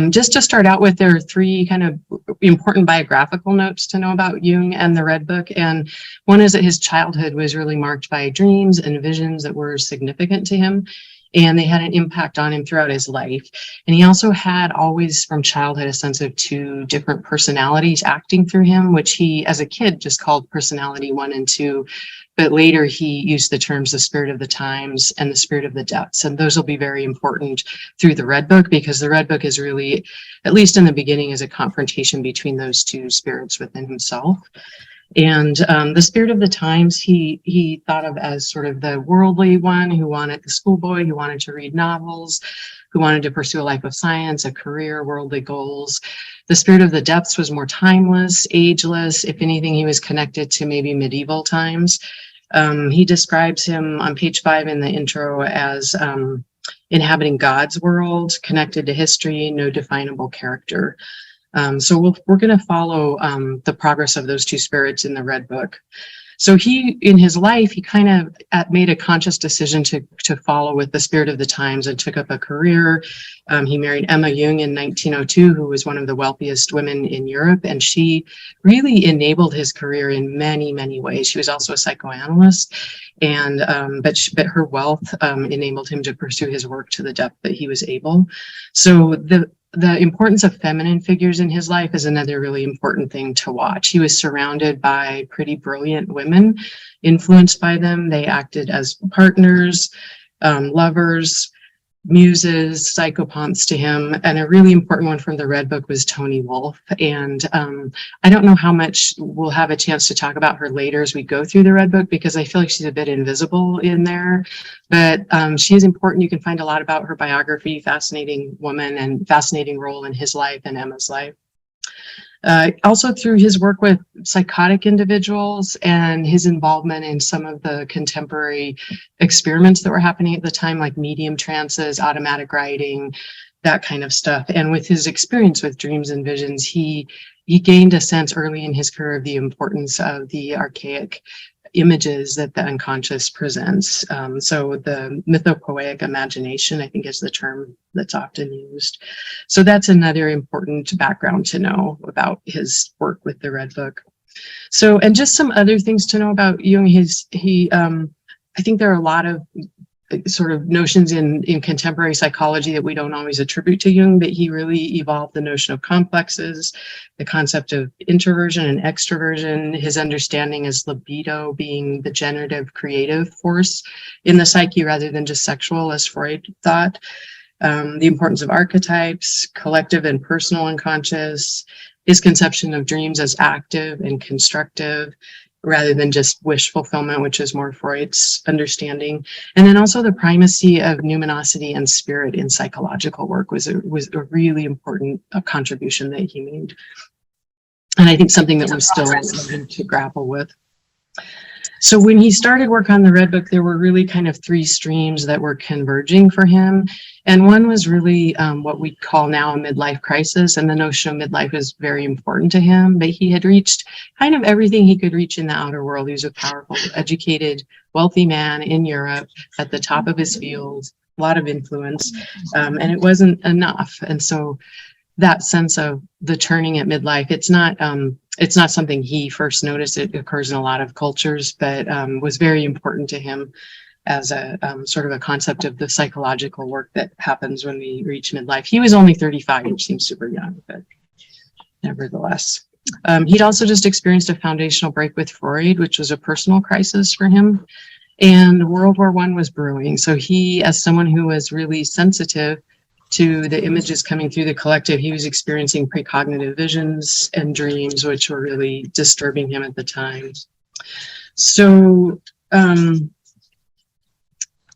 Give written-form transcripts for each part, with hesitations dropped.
Just to start out with, there are three kind of important biographical notes to know about Jung and the Red Book. And one is that his childhood was really marked by dreams and visions that were significant to him, and they had an impact on him throughout his life. And he also had always from childhood a sense of two different personalities acting through him, which he as a kid just called personality 1 and 2. But later he used the terms the spirit of the times and the spirit of the depths. And those will be very important through the Red Book, because the Red Book is really, at least in the beginning, is a confrontation between those two spirits within himself. And the spirit of the times he thought of as sort of the worldly one who wanted, the schoolboy who wanted to read novels, who wanted to pursue a life of science, a career, worldly goals. The spirit of the depths was more timeless, ageless. If anything, he was connected to maybe medieval times. He describes him on page 5 in the intro as inhabiting God's world, connected to history, no definable character. So we're going to follow the progress of those two spirits in the Red Book. So he, in his life, he kind of made a conscious decision to follow with the spirit of the times and took up a career. He married Emma Jung in 1902, who was one of the wealthiest women in Europe, and she really enabled his career in many, many ways. She was also a psychoanalyst, and but her wealth enabled him to pursue his work to the depth that he was able. So the importance of feminine figures in his life is another really important thing to watch. He was surrounded by pretty brilliant women, influenced by them. They acted as partners, lovers, muses, psychopomps to him. And a really important one from the Red Book was Toni Wolff. And I don't know how much we'll have a chance to talk about her later as we go through the Red Book, because I feel like she's a bit invisible in there. But she is important. You can find a lot about her biography, fascinating woman and fascinating role in his life and Emma's life. Also through his work with psychotic individuals and his involvement in some of the contemporary experiments that were happening at the time, like medium trances, automatic writing, that kind of stuff. And with his experience with dreams and visions, he gained a sense early in his career of the importance of the archaic images that the unconscious presents. So the mythopoeic imagination, I think, is the term that's often used. So that's another important background to know about his work with the Red Book. So, and just some other things to know about Jung. I think there are a lot of sort of notions in contemporary psychology that we don't always attribute to Jung, but he really evolved the notion of complexes, the concept of introversion and extroversion, his understanding as libido being the generative creative force in the psyche rather than just sexual, as Freud thought, the importance of archetypes, collective and personal unconscious, his conception of dreams as active and constructive, rather than just wish fulfillment, which is more Freud's understanding. And then also the primacy of numinosity and spirit in psychological work was a really important contribution that he made. And I think something that we're still having to grapple with. So when he started work on the Red Book, there were really kind of three streams that were converging for him. And one was really what we call now a midlife crisis. And the notion of midlife is very important to him. But he had reached kind of everything he could reach in the outer world. He was a powerful, educated, wealthy man in Europe at the top of his field, a lot of influence, and it wasn't enough. And so that sense of the turning at midlife, it's not something he first noticed. It occurs in a lot of cultures, but was very important to him as a sort of a concept of the psychological work that happens when we reach midlife. He was only 35, which seems super young, but nevertheless. He'd also just experienced a foundational break with Freud, which was a personal crisis for him. And World War I was brewing. So he, as someone who was really sensitive to the images coming through the collective, he was experiencing precognitive visions and dreams, which were really disturbing him at the time. So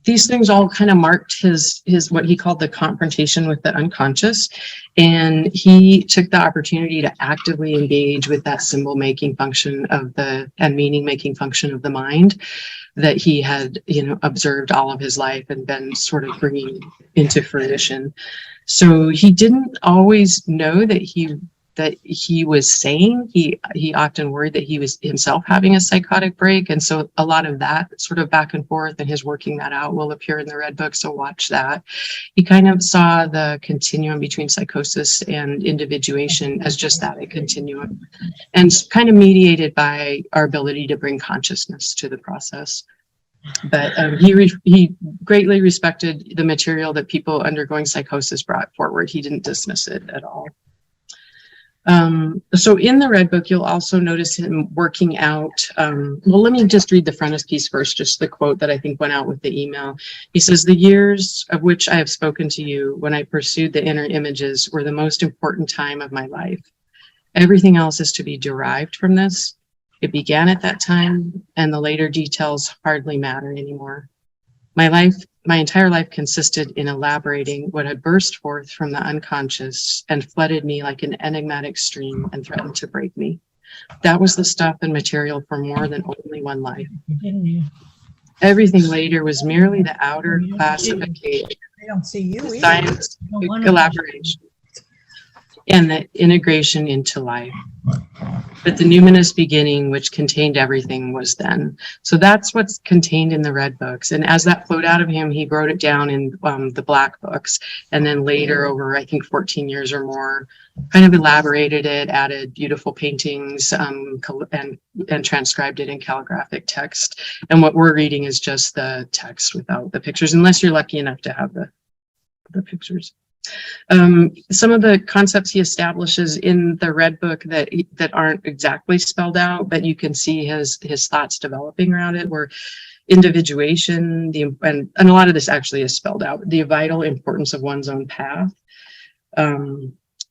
these things all kind of marked his what he called the confrontation with the unconscious. And he took the opportunity to actively engage with that symbol making function of and meaning making function of the mind that he had, observed all of his life and been sort of bringing into fruition. So he didn't always know that he that he was saying. He often worried that he was himself having a psychotic break. And so a lot of that sort of back and forth and his working that out will appear in the Red Book. So watch that. He kind of saw the continuum between psychosis and individuation as just that, a continuum, and kind of mediated by our ability to bring consciousness to the process. But he greatly respected the material that people undergoing psychosis brought forward. He didn't dismiss it at all. So in the Red Book, you'll also notice him working out. Well, let me just read the frontispiece first, just the quote that I think went out with the email. He says, "The years of which I have spoken to you when I pursued the inner images were the most important time of my life. Everything else is to be derived from this. It began at that time, and the later details hardly matter anymore. My entire life consisted in elaborating what had burst forth from the unconscious and flooded me like an enigmatic stream and threatened to break me. That was the stuff and material for more than only one life. Everything later was merely the outer classification, the science elaboration, and the integration into life. But the numinous beginning, which contained everything, was then." So that's what's contained in the Red Books. And as that flowed out of him, he wrote it down in the Black Books. And then later, over, I think, 14 years or more, kind of elaborated it, added beautiful paintings, and transcribed it in calligraphic text. And what we're reading is just the text without the pictures, unless you're lucky enough to have the pictures. Some of the concepts he establishes in the Red Book that aren't exactly spelled out, but you can see his thoughts developing around it, were individuation, and a lot of this actually is spelled out, the vital importance of one's own path.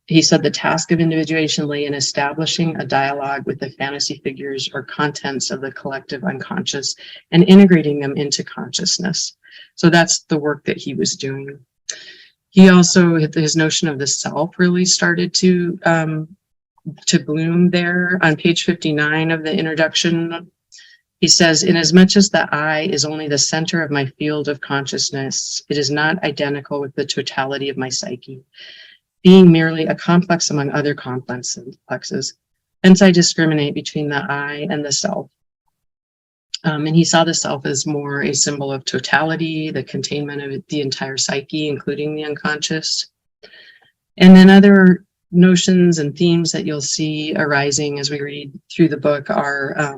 He said the task of individuation lay in establishing a dialogue with the fantasy figures or contents of the collective unconscious and integrating them into consciousness. So that's the work that he was doing. He also, his notion of the self really started to bloom there. On page 59 of the introduction, he says, "Inasmuch as the I is only the center of my field of consciousness, it is not identical with the totality of my psyche, being merely a complex among other complexes. Hence I discriminate between the I and the self." And he saw the self as more a symbol of totality, the containment of the entire psyche, including the unconscious. And then other notions and themes that you'll see arising as we read through the book are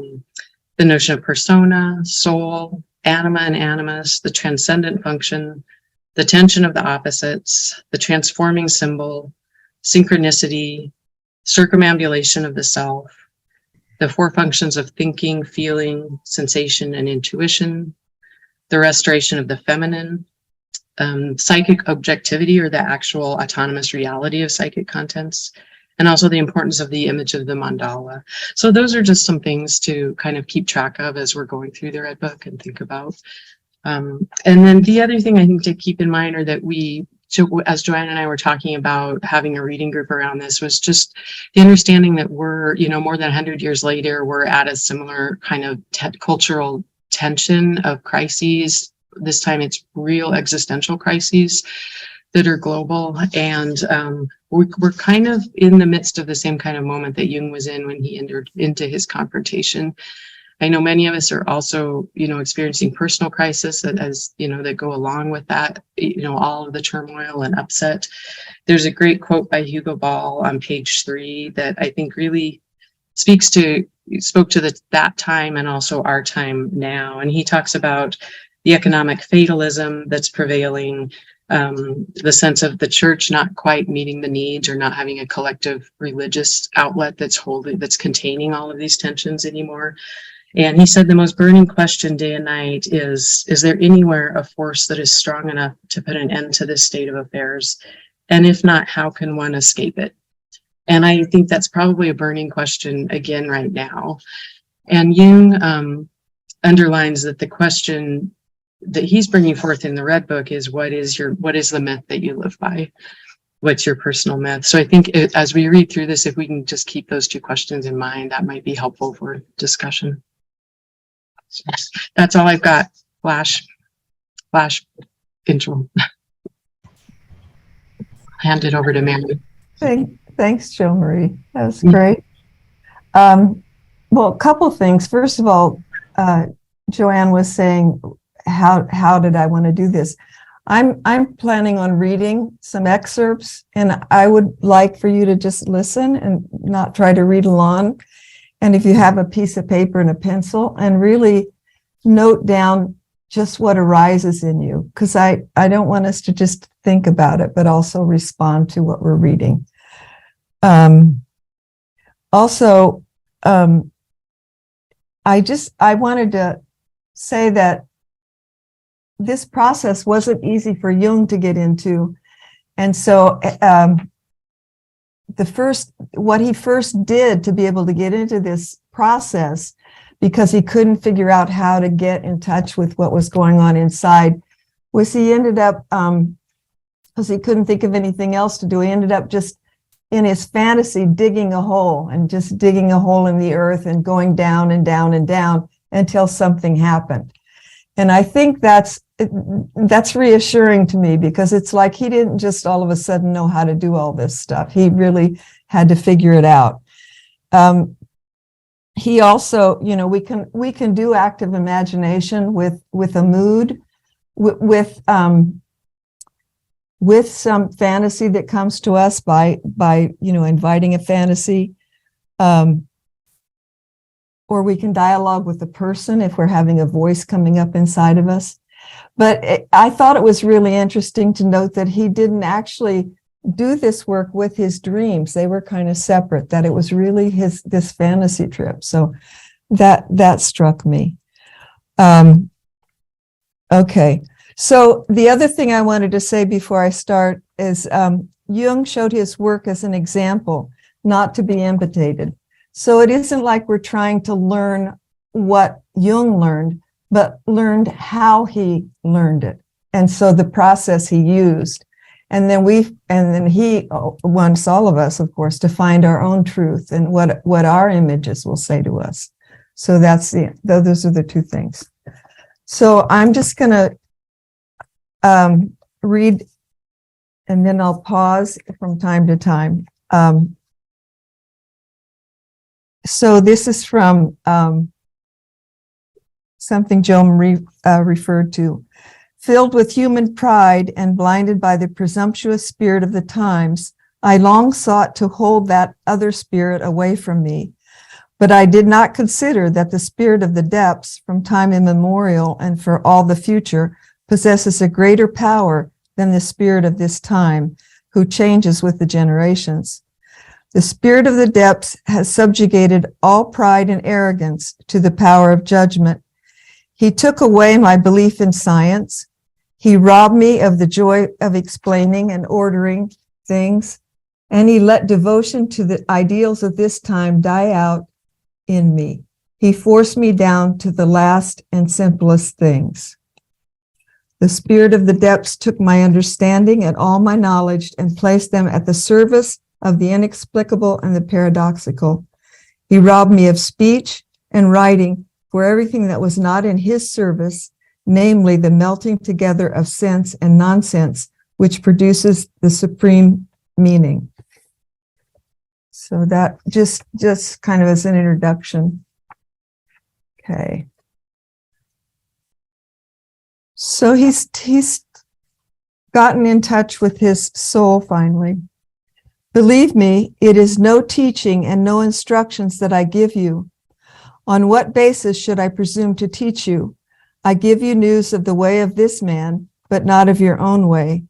the notion of persona, soul, anima and animus, the transcendent function, the tension of the opposites, the transforming symbol, synchronicity, circumambulation of the self, the four functions of thinking, feeling, sensation, and intuition, the restoration of the feminine, psychic objectivity, or the actual autonomous reality of psychic contents, and also the importance of the image of the mandala. So those are just some things to kind of keep track of as we're going through the Red Book and think about. And then the other thing I think to keep in mind, or that as Joanne and I were talking about having a reading group around this, was just the understanding that we're, more than 100 years later, we're at a similar kind of cultural tension of crises. This time it's real existential crises that are global. And we're kind of in the midst of the same kind of moment that Jung was in when he entered into his confrontation. I know many of us are also, experiencing personal crisis that go along with that, all of the turmoil and upset. There's a great quote by Hugo Ball on page 3 that I think really spoke to that time and also our time now. And he talks about the economic fatalism that's prevailing, the sense of the church not quite meeting the needs or not having a collective religious outlet that's containing all of these tensions anymore. And he said the most burning question day and night is there anywhere a force that is strong enough to put an end to this state of affairs? And if not, how can one escape it? And I think that's probably a burning question again right now. And Jung underlines that the question that he's bringing forth in the Red Book is what is the myth that you live by? What's your personal myth? So I think as we read through this, if we can just keep those two questions in mind, that might be helpful for discussion. So that's all I've got. Flash intro. Hand it over to Mary. Thanks, Jo Marie. That was great. Well, a couple things. First of all, Joanne was saying, how did I want to do this? I'm planning on reading some excerpts, and I would like for you to just listen and not try to read along. And if you have a piece of paper and a pencil, and really note down just what arises in you, because I don't want us to just think about it, but also respond to what we're reading. Also, I wanted to say that this process wasn't easy for Jung to get into. And so what he first did to be able to get into this process, because he couldn't figure out how to get in touch with what was going on inside, was he ended up, because he couldn't think of anything else to do, he ended up just in his fantasy digging a hole and just digging a hole in the earth and going down and down and down until something happened. And I think that's reassuring to me, because it's like he didn't just all of a sudden know how to do all this stuff. He really had to figure it out. He also, we can do active imagination with a mood, with some fantasy that comes to us by inviting a fantasy, or we can dialogue with the person if we're having a voice coming up inside of us. But I thought it was really interesting to note that he didn't actually do this work with his dreams. They were kind of separate, that it was really this fantasy trip. So that struck me. Okay. So the other thing I wanted to say before I start is Jung showed his work as an example, not to be imitated. So it isn't like we're trying to learn what Jung learned, but learned how he learned it. And so the process he used. And then he wants all of us, of course, to find our own truth and what our images will say to us. So those are the two things. So I'm just going to read, and then I'll pause from time to time. So this is from something Jung referred to. Filled with human pride and blinded by the presumptuous spirit of the times, I long sought to hold that other spirit away from me. But I did not consider that the spirit of the depths, from time immemorial and for all the future, possesses a greater power than the spirit of this time, who changes with the generations. The spirit of the depths has subjugated all pride and arrogance to the power of judgment. He took away my belief in science. He robbed me of the joy of explaining and ordering things, and he let devotion to the ideals of this time die out in me. He forced me down to the last and simplest things. The spirit of the depths took my understanding and all my knowledge and placed them at the service of the inexplicable and the paradoxical. He robbed me of speech and writing for everything that was not in his service, namely the melting together of sense and nonsense, which produces the supreme meaning. So that just kind of as an introduction. Okay. So he's gotten in touch with his soul finally. Believe me, it is no teaching and no instructions that I give you. On what basis should I presume to teach you? I give you news of the way of this man, but not of your own way.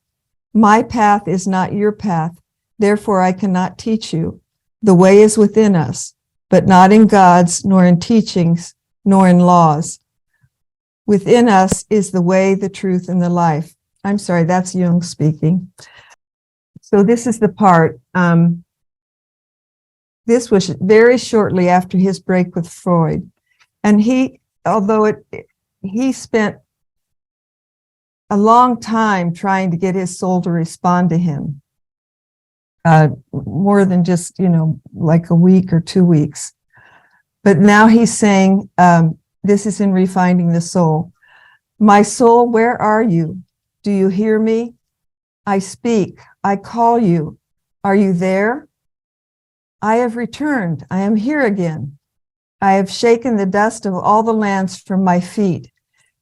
My path is not your path, therefore I cannot teach you. The way is within us, but not in God's, nor in teachings, nor in laws. Within us is the way, the truth, and the life. I'm sorry, that's Jung speaking. So this is the part. This was very shortly after his break with Freud. And he spent a long time trying to get his soul to respond to him. More than just, like a week or 2 weeks. But now he's saying, this is in Refinding the Soul. My soul, where are you? Do you hear me? I speak. I call you. Are you there? I have returned. I am here again. I have shaken the dust of all the lands from my feet,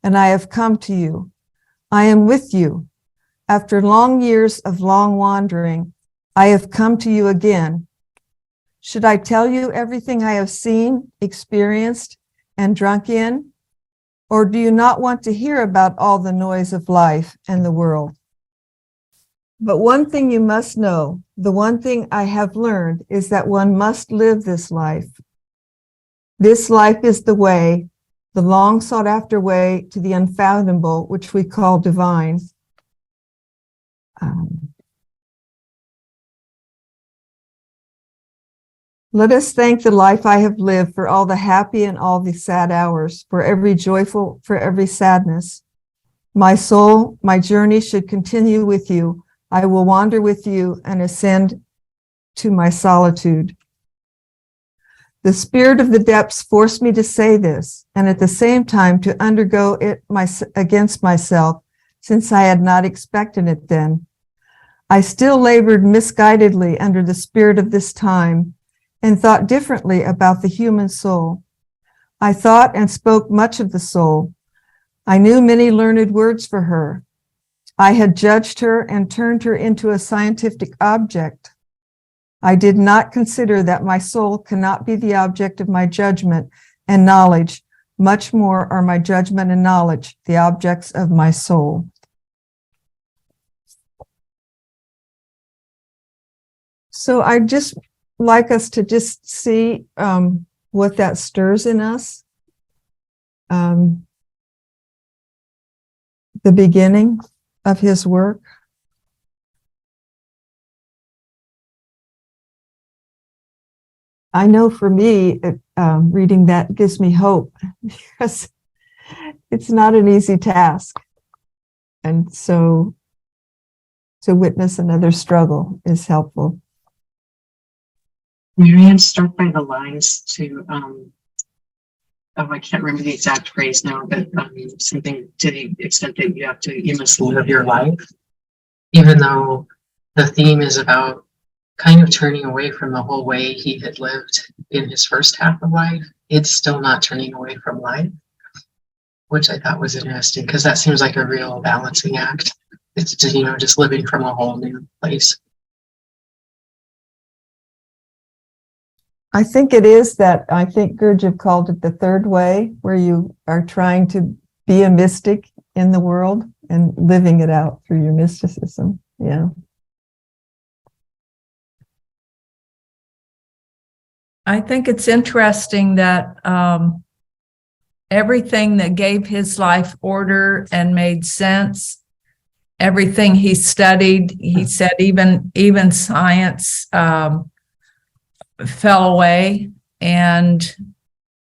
and I have come to you. I am with you. After long years of long wandering, I have come to you again. Should I tell you everything I have seen, experienced, and drunk in? Or do you not want to hear about all the noise of life and the world? But one thing you must know, the one thing I have learned, is that one must live this life. This life is the way, the long sought after way to the unfathomable, which we call divine. Let us thank the life I have lived for all the happy and all the sad hours, for every joyful, for every sadness. My soul, my journey should continue with you. I will wander with you and ascend to my solitude. The spirit of the depths forced me to say this, and at the same time to undergo it against myself, since I had not expected it then. I still labored misguidedly under the spirit of this time, and thought differently about the human soul. I thought and spoke much of the soul. I knew many learned words for her. I had judged her and turned her into a scientific object. I did not consider that my soul cannot be the object of my judgment and knowledge. Much more are my judgment and knowledge the objects of my soul. So I just like us to just see what that stirs in us. The beginning of his work. I know for me, reading that gives me hope because it's not an easy task. And so to witness another struggle is helpful. Marianne struck by the lines to, I can't remember the exact phrase now, but something to the extent that you must live your life, even though the theme is about kind of turning away from the whole way he had lived in his first half of life. It's still not turning away from life, which I thought was interesting because that seems like a real balancing act. It's just, just living from a whole new place. I think it is that, I think Gurdjieff called it the third way, where you are trying to be a mystic in the world and living it out through your mysticism. Yeah. I think it's interesting that everything that gave his life order and made sense, everything he studied, he said even science fell away, and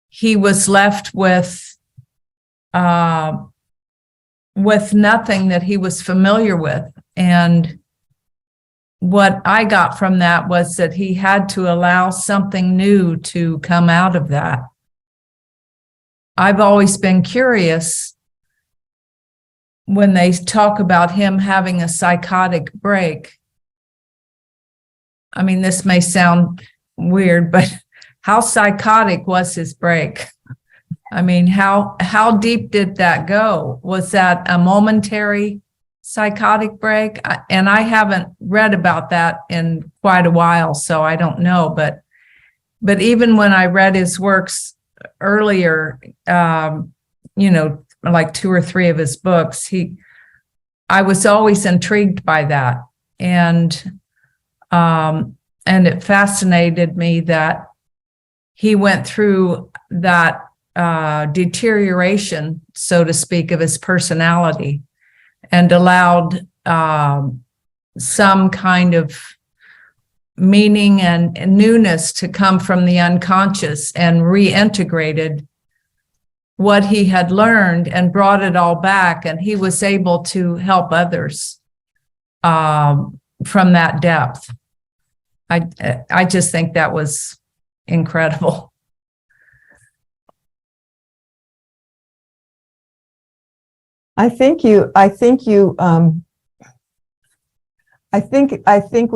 he was left with nothing that he was familiar with. And what I got from that was that he had to allow something new to come out of that. I've always been curious when they talk about him having a psychotic break. I mean, this may sound weird, but how psychotic was his break? I mean, how deep did that go? Was that a momentary psychotic break? And I haven't read about that in quite a while, so I don't know. But even when I read his works earlier, like 2 or 3 of his books, I was always intrigued by that. And it fascinated me that he went through that deterioration, so to speak, of his personality, and allowed some kind of meaning and newness to come from the unconscious, and reintegrated what he had learned and brought it all back, and he was able to help others from that depth. I just think that was incredible. I think we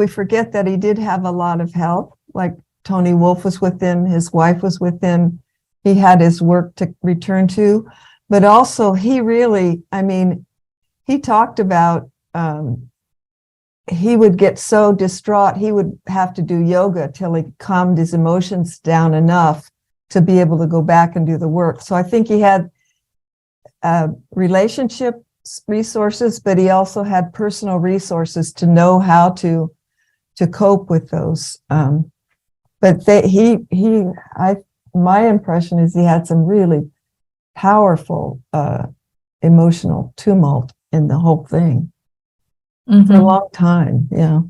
forget that he did have a lot of help. Like Tony Wolff was with him, his wife was with him. He had his work to return to, but also he really, I mean, he talked about, he would get so distraught, he would have to do yoga till he calmed his emotions down enough to be able to go back and do the work. So I think he had relationship resources, but he also had personal resources to know how to cope with those. But my impression is he had some really powerful emotional tumult in the whole thing for a long time. Yeah.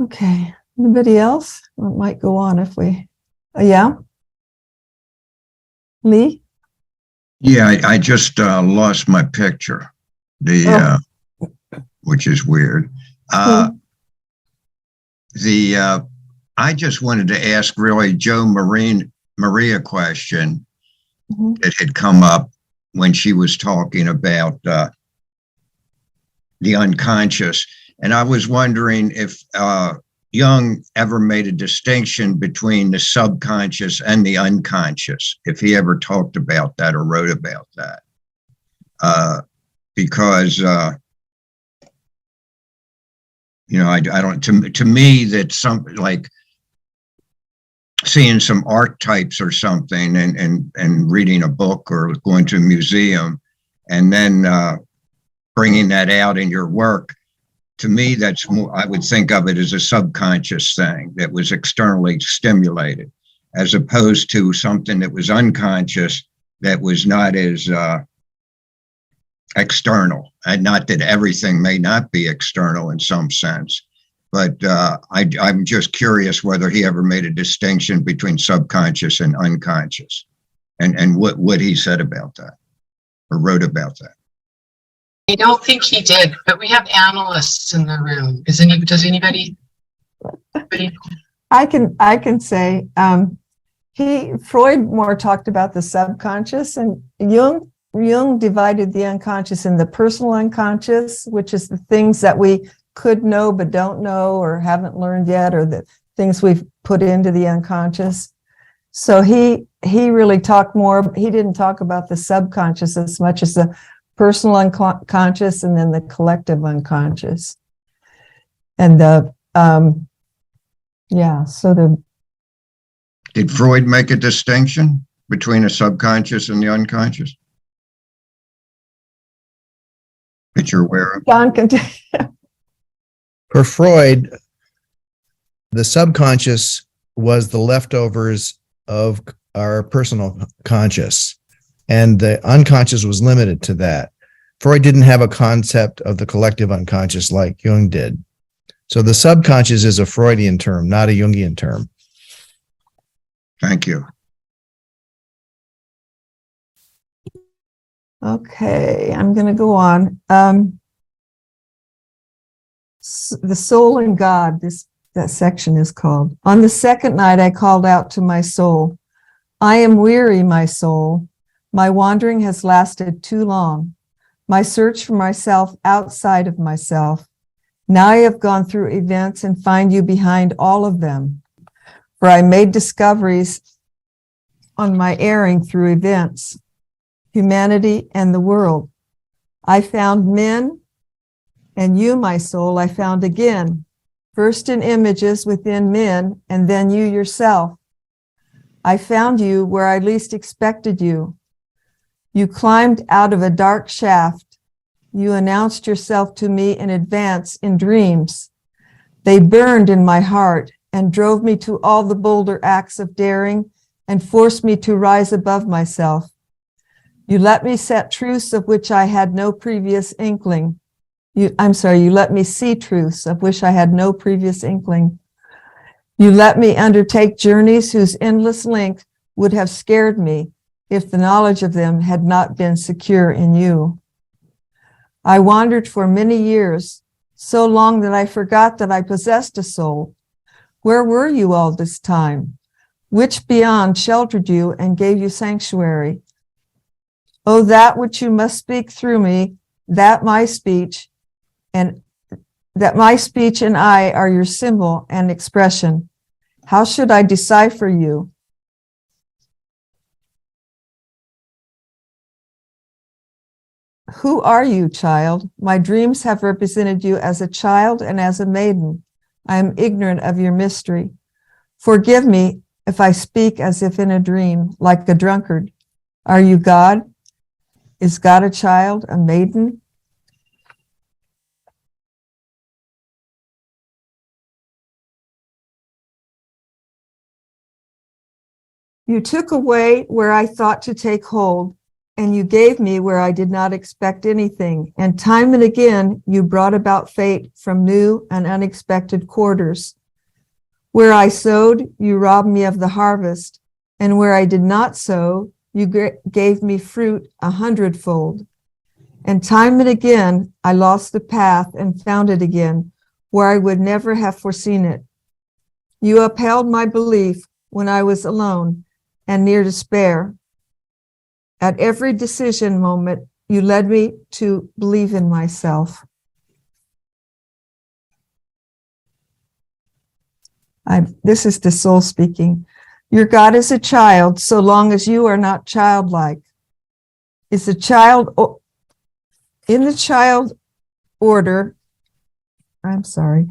Okay. Anybody else? We might go on if we, yeah. Lee? Yeah, I just lost my picture, which is weird. I just wanted to ask really Joe Maria question that had come up when she was talking about the unconscious. And I was wondering if Jung ever made a distinction between the subconscious and the unconscious, if he ever talked about that or wrote about that. Because you know, I don't, to me, that something like seeing some archetypes or something and reading a book or going to a museum and then bringing that out in your work, to me, that's more, I would think of it as a subconscious thing that was externally stimulated, as opposed to something that was unconscious that was not as external. And not that everything may not be external in some sense, but I'm just curious whether he ever made a distinction between subconscious and unconscious, and what he said about that or wrote about that. I don't think he did, but we have analysts in the room. Does anybody? I can say Freud more talked about the subconscious, and Jung divided the unconscious in the personal unconscious, which is the things that we could know but don't know or haven't learned yet, or the things we've put into the unconscious. So he really talked more. He didn't talk about the subconscious as much as the personal unconscious and then the collective unconscious. And Did Freud make a distinction between a subconscious and the unconscious that you're aware of? John can For Freud, the subconscious was the leftovers of our personal conscious, and the unconscious was limited to that. Freud didn't have a concept of the collective unconscious like Jung did. So the subconscious is a Freudian term, not a Jungian term. Thank you. Okay, I'm going to go on. The soul and God, that section is called. On the second night, I called out to my soul, I am weary, my soul. My wandering has lasted too long. My search for myself outside of myself. Now I have gone through events and find you behind all of them. For I made discoveries on my erring through events, humanity, and the world. I found men, and you, my soul, I found again, first in images within men, and then you yourself. I found you where I least expected you. You climbed out of a dark shaft. You announced yourself to me in advance in dreams. They burned in my heart and drove me to all the bolder acts of daring and forced me to rise above myself. You let me set truths of which I had no previous inkling. You let me see truths of which I had no previous inkling. You let me undertake journeys whose endless length would have scared me if the knowledge of them had not been secure in you. I wandered for many years, so long that I forgot that I possessed a soul. Where were you all this time? Which beyond sheltered you and gave you sanctuary? Oh, that which you must speak through me, that my speech, and that my speech and I are your symbol and expression. How should I decipher you? Who are you, child? My dreams have represented you as a child and as a maiden. I am ignorant of your mystery. Forgive me if I speak as if in a dream, like a drunkard. Are you God? Is God a child, a maiden? You took away where I thought to take hold, and you gave me where I did not expect anything. And time and again, you brought about fate from new and unexpected quarters. Where I sowed, you robbed me of the harvest, and where I did not sow, you gave me fruit 100-fold. And time and again, I lost the path and found it again, where I would never have foreseen it. You upheld my belief when I was alone and near despair. At every decision moment, you led me to believe in myself. This is the soul speaking. Your God is a child, so long as you are not childlike. Is the child in the child order? I'm sorry.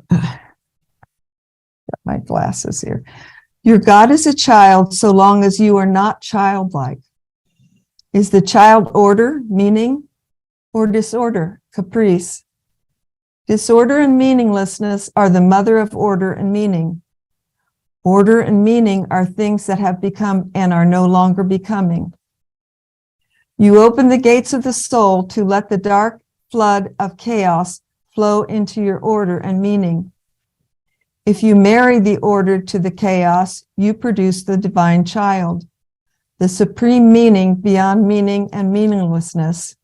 Got my glasses here. Your God is a child, so long as you are not childlike. Is the child order, meaning, or disorder, caprice? Disorder and meaninglessness are the mother of order and meaning. Order and meaning are things that have become and are no longer becoming. You open the gates of the soul to let the dark flood of chaos flow into your order and meaning. If you marry the order to the chaos, you produce the divine child, the supreme meaning beyond meaning and meaninglessness.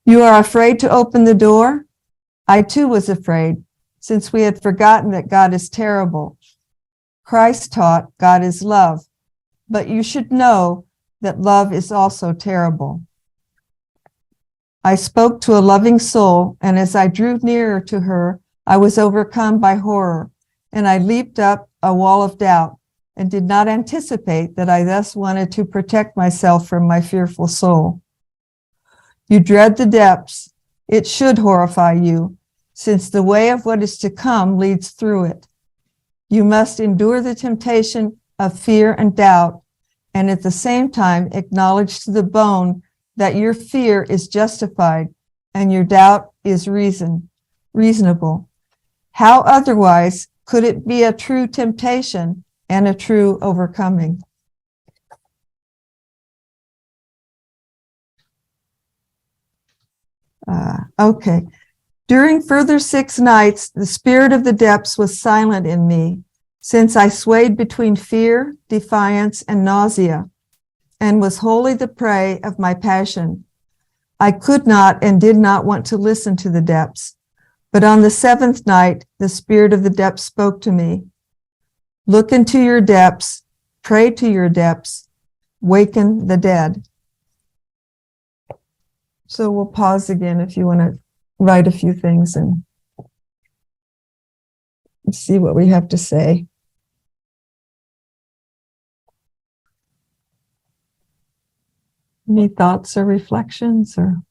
You are afraid to open the door? I too was afraid, since we had forgotten that God is terrible. Christ taught God is love, but you should know that love is also terrible. I spoke to a loving soul, and as I drew nearer to her, I was overcome by horror, and I leaped up a wall of doubt and did not anticipate that I thus wanted to protect myself from my fearful soul. You dread the depths. It should horrify you, since the way of what is to come leads through it. You must endure the temptation of fear and doubt, and at the same time acknowledge to the bone that your fear is justified and your doubt is reasonable. How otherwise could it be a true temptation and a true overcoming? Okay. During further 6 nights, the spirit of the depths was silent in me, since I swayed between fear, defiance, and nausea, and was wholly the prey of my passion. I could not and did not want to listen to the depths. But on the 7th night, the spirit of the depths spoke to me. Look into your depths, pray to your depths, waken the dead. So we'll pause again if you want to write a few things and see what we have to say. Any thoughts or reflections or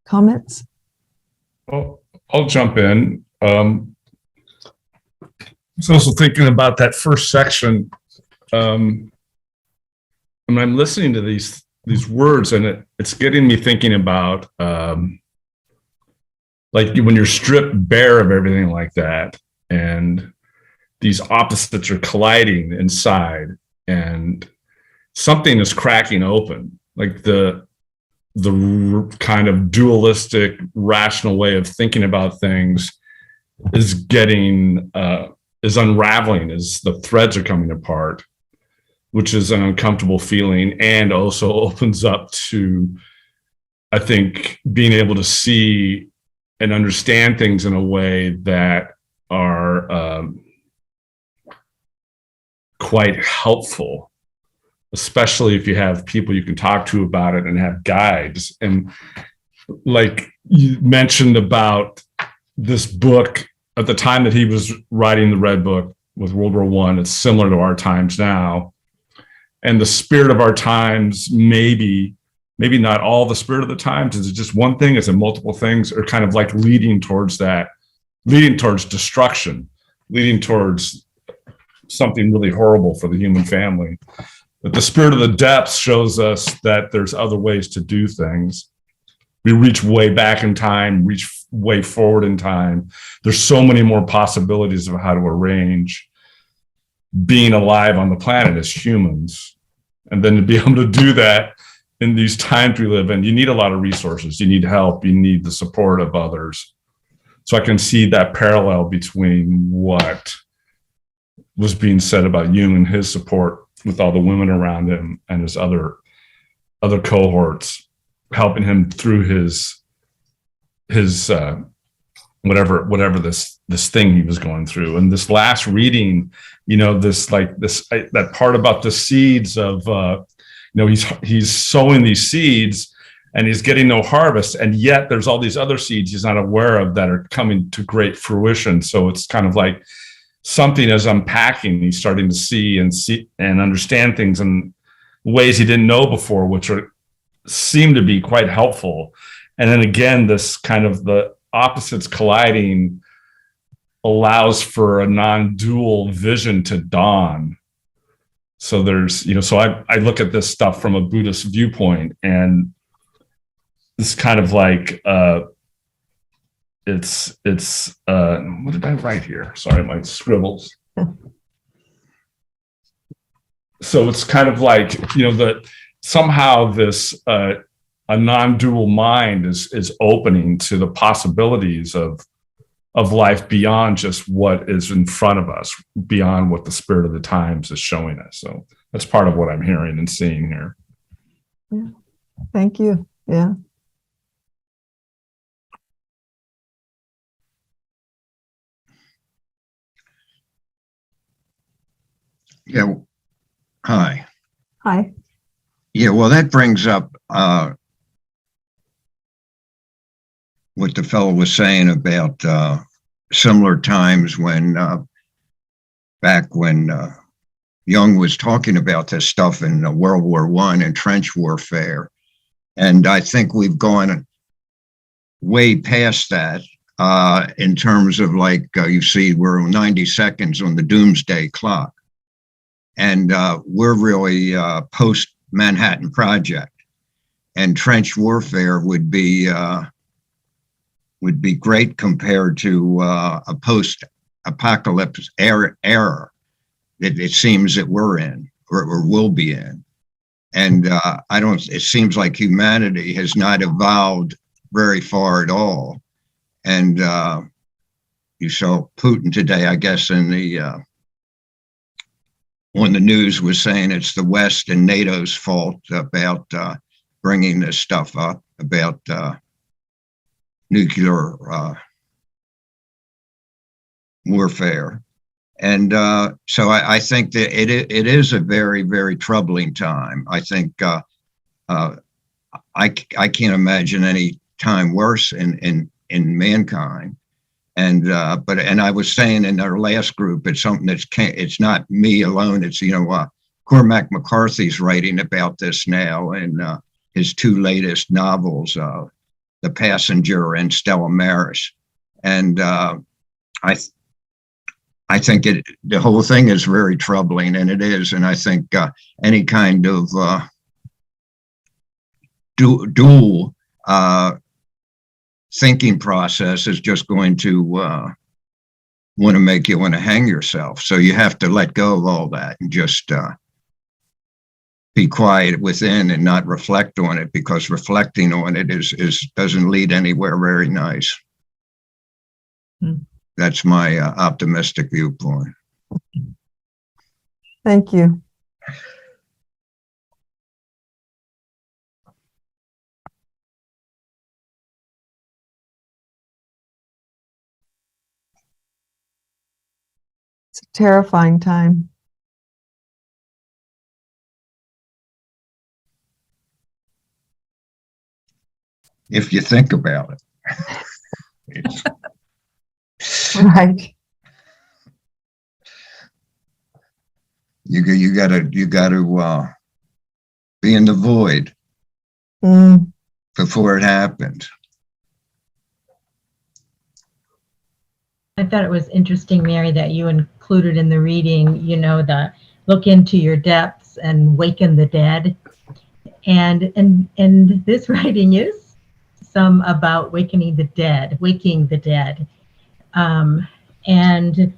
comments? Well, I'll jump in. I was also thinking about that first section. And I'm listening to these words, and it's getting me thinking about like when you're stripped bare of everything like that, and these opposites are colliding inside, and something is cracking open, like the kind of dualistic, rational way of thinking about things is getting is unraveling as the threads are coming apart, which is an uncomfortable feeling, and also opens up to, I think, being able to see and understand things in a way that are quite helpful, especially if you have people you can talk to about it and have guides. And like you mentioned about this book at the time that he was writing the Red Book with World War One, it's similar to our times now. And the spirit of our times, maybe not all the spirit of the times. Is it just one thing? Is it multiple things? Or kind of like leading towards that, leading towards destruction, leading towards something really horrible for the human family. But the spirit of the depths shows us that there's other ways to do things. We reach way back in time, reach way forward in time. There's so many more possibilities of how to arrange being alive on the planet as humans. And then to be able to do that in these times we live in, you need a lot of resources. You need help. You need the support of others. So I can see that parallel between what was being said about Jung and his support with all the women around him and his other cohorts, helping him through his whatever this thing he was going through. And this last reading, that part about the seeds of, he's sowing these seeds and he's getting no harvest. And yet there's all these other seeds he's not aware of that are coming to great fruition. So it's kind of like something is unpacking. He's starting to see and understand things in ways he didn't know before, which seem to be quite helpful. And then again, this kind of the opposites colliding allows for a non-dual vision to dawn. So there's, so I look at this stuff from a Buddhist viewpoint, and it's kind of like, it's what did I write here? Sorry, my scribbles. So it's kind of like, that somehow this, a non-dual mind is opening to the possibilities of life beyond just what is in front of us, beyond what the spirit of the times is showing us. So that's part of what I'm hearing and seeing here. Yeah. Thank you. Yeah. Yeah. Hi. Hi. Yeah, well, that brings up what the fellow was saying about similar times when back when Jung was talking about this stuff in World War I and trench warfare. And I think we've gone way past that in terms of you see, we're 90 seconds on the doomsday clock. And we're really post-Manhattan Project. And trench warfare would be great compared to a post-apocalypse era that it seems that we're in or will be in. And it seems like humanity has not evolved very far at all. And you saw Putin today, I guess, when the news was saying it's the West and NATO's fault about bringing this stuff up about nuclear warfare. And so I think that it is a very, very troubling time. I think I can't imagine any time worse in mankind. And I was saying in our last group, it's something it's not me alone. It's Cormac McCarthy's writing about this now in his two latest novels, The Passenger and Stella Maris. And I think the whole thing is very troubling, and it is. And I think any kind of dual thinking process is just going to want to make you want to hang yourself. So you have to let go of all that and just be quiet within and not reflect on it, because reflecting on it doesn't lead anywhere very nice. That's my optimistic viewpoint. Thank you. It's a terrifying time. if you think about it. Right. You gotta be in the void Mm, before it happened. I thought it was interesting, Mary, that you included in the reading, you know, the look into your depths and waken the dead. And this writing is some about waking the dead. And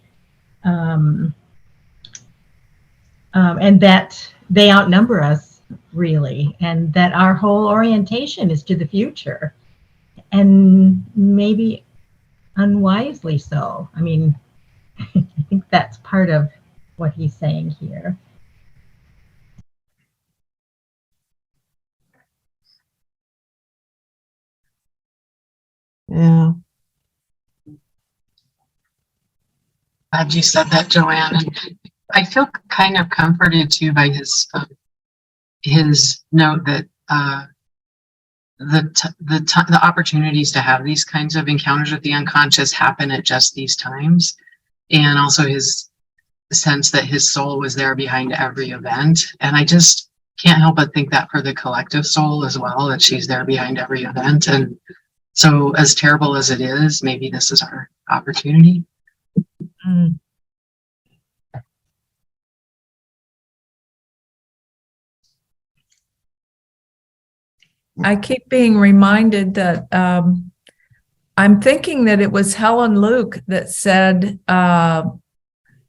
that they outnumber us, really, and that our whole orientation is to the future, and maybe unwisely so. I mean, I think that's part of what he's saying here. yeah. Glad you said that, Joanne. And I feel kind of comforted too by his note that the opportunities to have these kinds of encounters with the unconscious happen at just these times, and also his sense that his soul was there behind every event. And I just can't help but think that for the collective soul as well, that she's there behind every event. And so, as terrible as it is, maybe this is our opportunity. Mm. I keep being reminded that I'm thinking that it was Helen Luke that said,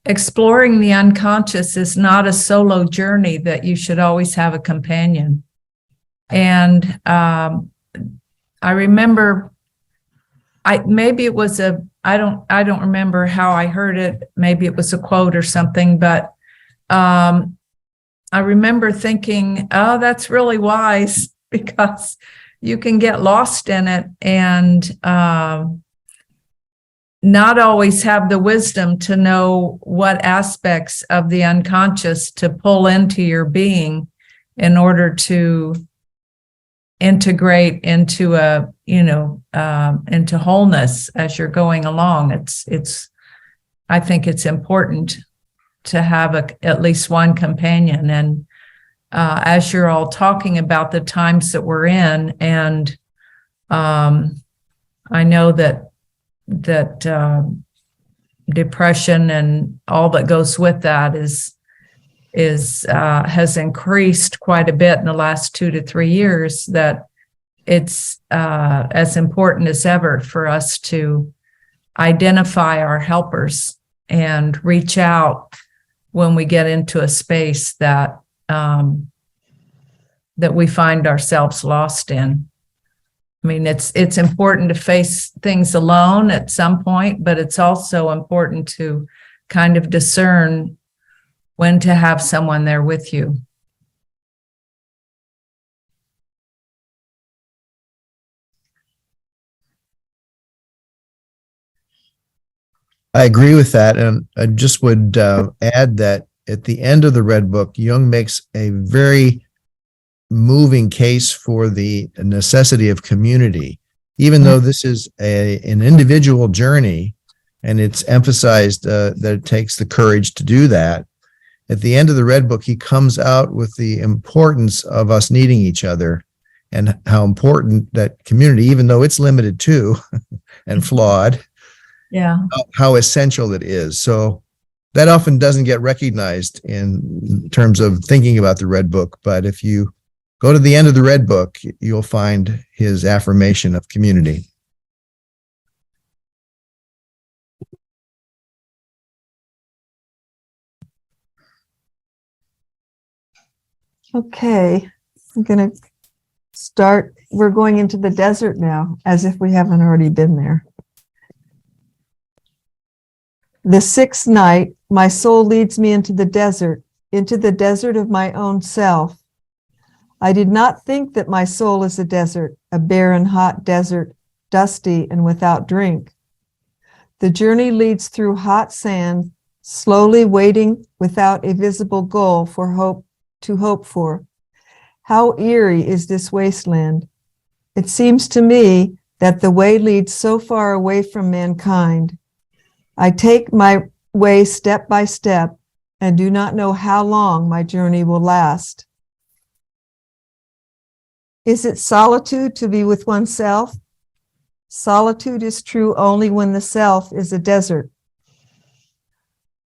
exploring the unconscious is not a solo journey, that you should always have a companion. And I remember, maybe it was I don't remember how I heard it. Maybe it was a quote or something, but I remember thinking, oh, that's really wise, because you can get lost in it and not always have the wisdom to know what aspects of the unconscious to pull into your being in order to integrate into into wholeness as you're going along. I think it's important to have at least one companion. And as you're all talking about the times that we're in, and I know that depression and all that goes with that has increased quite a bit in the last 2 to 3 years, that it's as important as ever for us to identify our helpers and reach out when we get into a space that we find ourselves lost in. I mean, it's important to face things alone at some point, but it's also important to kind of discern when to have someone there with you. I agree with that. And I just would add that at the end of the Red Book, Jung makes a very moving case for the necessity of community. Even though this is an individual journey, and it's emphasized that it takes the courage to do that, at the end of the Red Book, he comes out with the importance of us needing each other and how important that community, even though it's limited too and flawed, how essential it is. So that often doesn't get recognized in terms of thinking about the Red Book. But if you go to the end of the Red Book, you'll find his affirmation of community. Okay, I'm going to start. We're going into the desert now, as if we haven't already been there. The sixth night, my soul leads me into the desert of my own self. I did not think that my soul is a desert, a barren, hot desert, dusty and without drink. The journey leads through hot sand, slowly waiting without a visible goal for hope to hope for. How eerie is this wasteland? It seems to me that the way leads so far away from mankind. I take my way step by step and do not know how long my journey will last. Is it solitude to be with oneself? Solitude is true only when the self is a desert.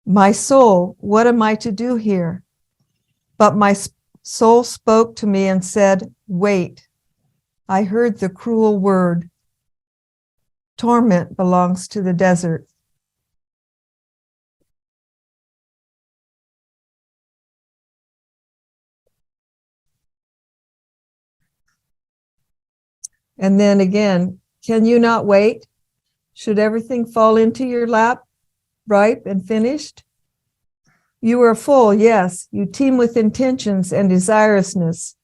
My soul, what am I to do here? But my soul spoke to me and said, wait. I heard the cruel word. Torment belongs to the desert. And then again, can you not wait? Should everything fall into your lap, ripe and finished? You are full, yes. You teem with intentions and desirousness.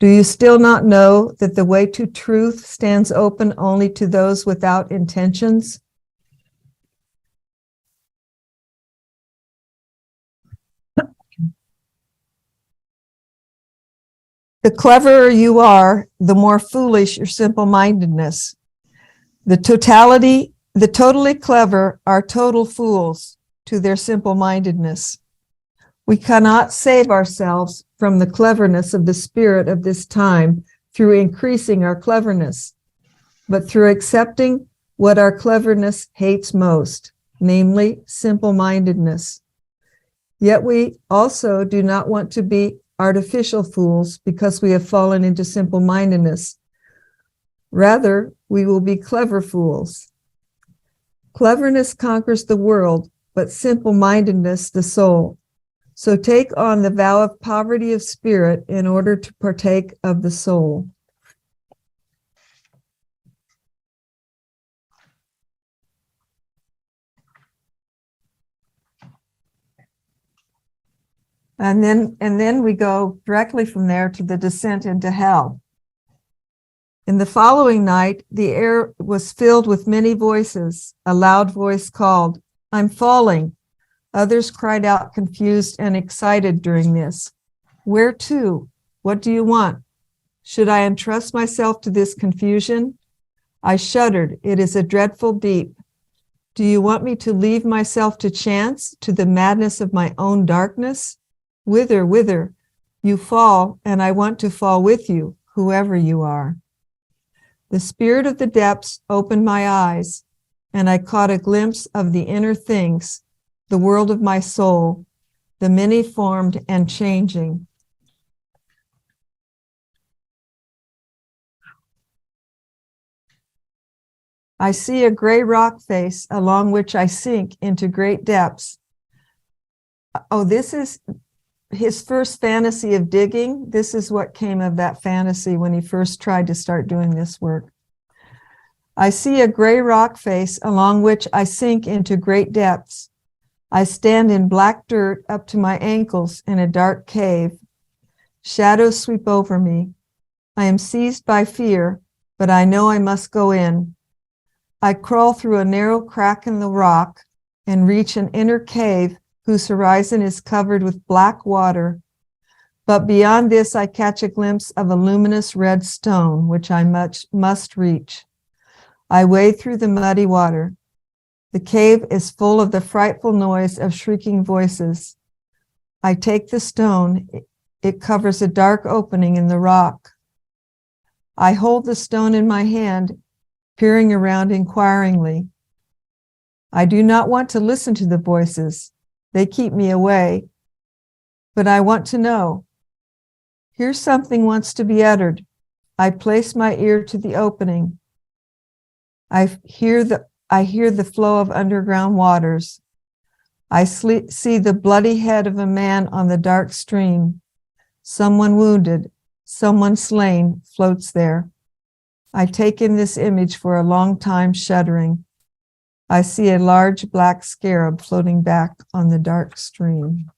Do you still not know that the way to truth stands open only to those without intentions? The cleverer you are, the more foolish your simple-mindedness. The totally clever are total fools to their simple-mindedness. We cannot save ourselves from the cleverness of the spirit of this time through increasing our cleverness, but through accepting what our cleverness hates most, namely simple-mindedness. Yet we also do not want to be artificial fools because we have fallen into simple-mindedness. Rather, we will be clever fools. Cleverness conquers the world, but simple-mindedness the soul. So take on the vow of poverty of spirit in order to partake of the soul. And then we go directly from there to the descent into hell. In the following night, the air was filled with many voices. A loud voice called, I'm falling. Others cried out confused and excited during this. Where to? What do you want? Should I entrust myself to this confusion? I shuddered. It is a dreadful deep. Do you want me to leave myself to chance, to the madness of my own darkness? Whither, whither? You fall, and I want to fall with you, whoever you are. The spirit of the depths opened my eyes, and I caught a glimpse of the inner things, the world of my soul, the many-formed and changing. I see a gray rock face along which I sink into great depths. Oh, this is his first fantasy of digging. This is what came of that fantasy when he first tried to start doing this work. I see a gray rock face along which I sink into great depths. I stand in black dirt up to my ankles in a dark cave. Shadows sweep over me. I am seized by fear, but I know I must go in. I crawl through a narrow crack in the rock and reach an inner cave whose horizon is covered with black water. But beyond this, I catch a glimpse of a luminous red stone, which I must reach. I wade through the muddy water. The cave is full of the frightful noise of shrieking voices. I take the stone. It covers a dark opening in the rock. I hold the stone in my hand, peering around inquiringly. I do not want to listen to the voices. They keep me away. But I want to know. Here something wants to be uttered. I place my ear to the opening. I hear the flow of underground waters. I see the bloody head of a man on the dark stream. Someone wounded, someone slain floats there. I take in this image for a long time, shuddering. I see a large black scarab floating back on the dark stream.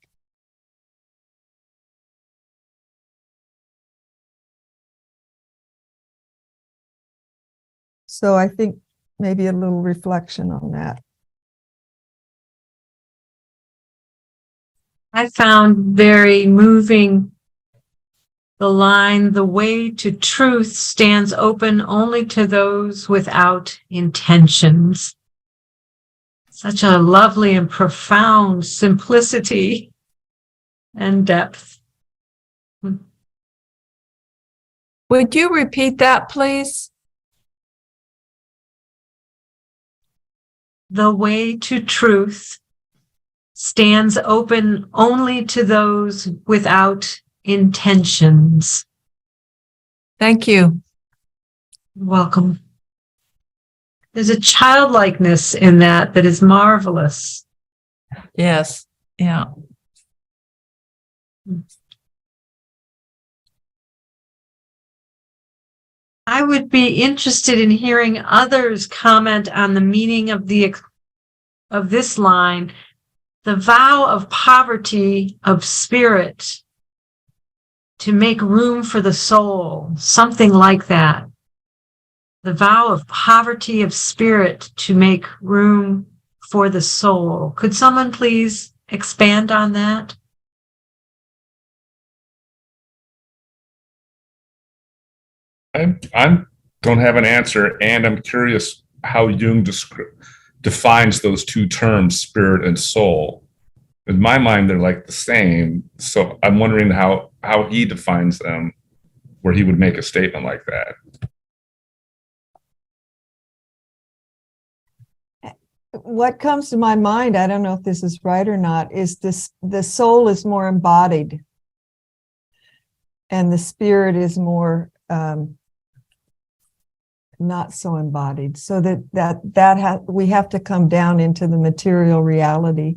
So I think maybe a little reflection on that. I found very moving the line, the way to truth stands open only to those without intentions. Such a lovely and profound simplicity and depth. Would you repeat that, please? The way to truth stands open only to those without intentions. Thank you. Welcome. There's a childlikeness in that is marvelous. Yes. Yeah. I would be interested in hearing others comment on the meaning of this line, the vow of poverty of spirit to make room for the soul, something like that. The vow of poverty of spirit to make room for the soul. Could someone please expand on that? I don't have an answer, and I'm curious how Jung defines those two terms, spirit and soul. In my mind, they're like the same. So I'm wondering how he defines them, where he would make a statement like that. What comes to my mind, I don't know if this is right or not, is the soul is more embodied and the spirit is more not so embodied. So we have to come down into the material reality.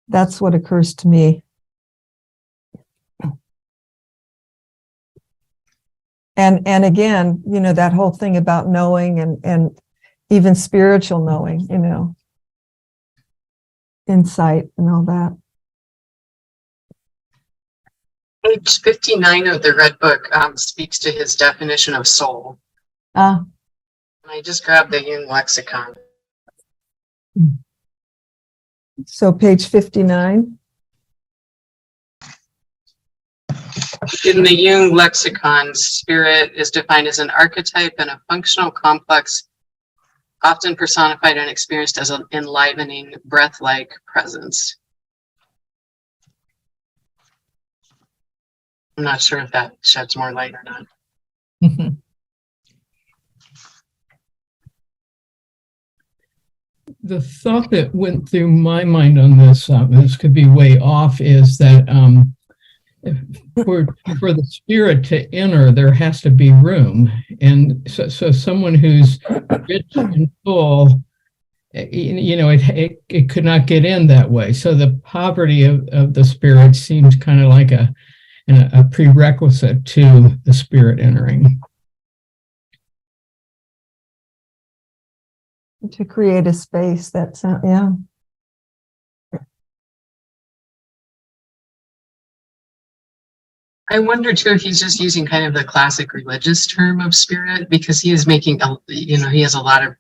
That's what occurs to me. And again, that whole thing about knowing and even spiritual knowing, insight and all that. Page 59 of the Red Book speaks to his definition of soul. Ah. I just grabbed the Jung lexicon. So page 59. In the Jung lexicon, spirit is defined as an archetype and a functional complex, often personified and experienced as an enlivening, breath-like presence. I'm not sure if that sheds more light or not. The thought that went through my mind on this, this could be way off, is that for the spirit to enter, there has to be room. And so someone who's rich and full, it could not get in that way. So the poverty of the spirit seems kind of like a prerequisite to the spirit entering. To create a space that's, yeah. I wonder too if he's just using kind of the classic religious term of spirit, because he is making, he has a lot of